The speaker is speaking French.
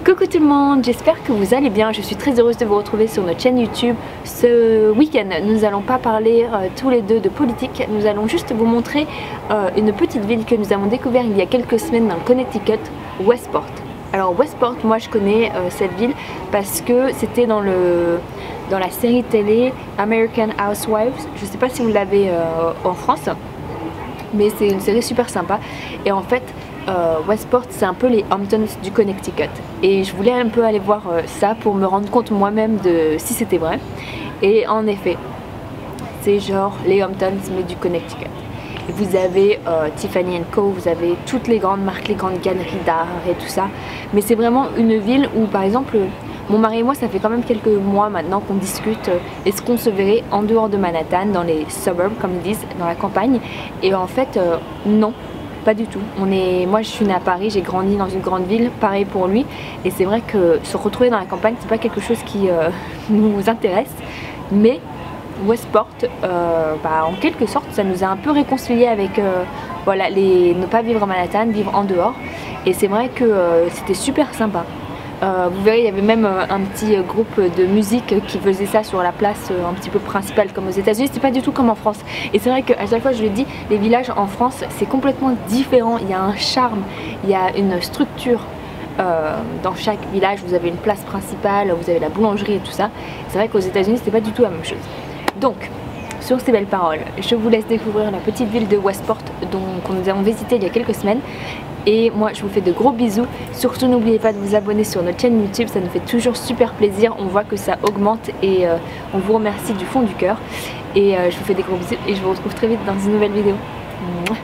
Coucou tout le monde, j'espère que vous allez bien. Je suis très heureuse de vous retrouver sur notre chaîne YouTube. Ce week-end, nous n'allons pas parler tous les deux de politique. Nous allons juste vous montrer une petite ville que nous avons découvert il y a quelques semaines dans le Connecticut, Westport. Alors Westport, moi je connais cette ville parce que c'était dans la série télé American Housewives. Je ne sais pas si vous l'avez en France, mais c'est une série super sympa. Et en fait, Westport c'est un peu les Hamptons du Connecticut, et je voulais un peu aller voir ça pour me rendre compte moi-même de si c'était vrai. Et en effet, c'est genre les Hamptons mais du Connecticut. Et vous avez Tiffany & Co, vous avez toutes les grandes marques, les grandes galeries d'art et tout ça. Mais c'est vraiment une ville où, par exemple, mon mari et moi, ça fait quand même quelques mois maintenant qu'on discute est-ce qu'on se verrait en dehors de Manhattan, dans les suburbs comme ils disent, dans la campagne. Et en fait, non. Pas du tout. Moi je suis née à Paris, j'ai grandi dans une grande ville, pareil pour lui. Et c'est vrai que se retrouver dans la campagne, c'est pas quelque chose qui nous intéresse. Mais Westport, en quelque sorte, ça nous a un peu réconciliés avec voilà, ne pas vivre à Manhattan, vivre en dehors. Et c'est vrai que c'était super sympa. Vous verrez, il y avait même un petit groupe de musique qui faisait ça sur la place un petit peu principale comme aux États-Unis. C'est pas du tout comme en France. Et c'est vrai qu'à chaque fois je le dis, les villages en France c'est complètement différent. Il y a un charme, il y a une structure. Dans chaque village vous avez une place principale, vous avez la boulangerie et tout ça. C'est vrai qu'aux États-Unis c'était pas du tout la même chose. Donc sur ces belles paroles, je vous laisse découvrir la petite ville de Westport que nous avons visité il y a quelques semaines. Et moi je vous fais de gros bisous. Surtout n'oubliez pas de vous abonner sur notre chaîne YouTube, ça nous fait toujours super plaisir. On voit que ça augmente et on vous remercie du fond du cœur. Et je vous fais des gros bisous et je vous retrouve très vite dans une nouvelle vidéo. Mouah.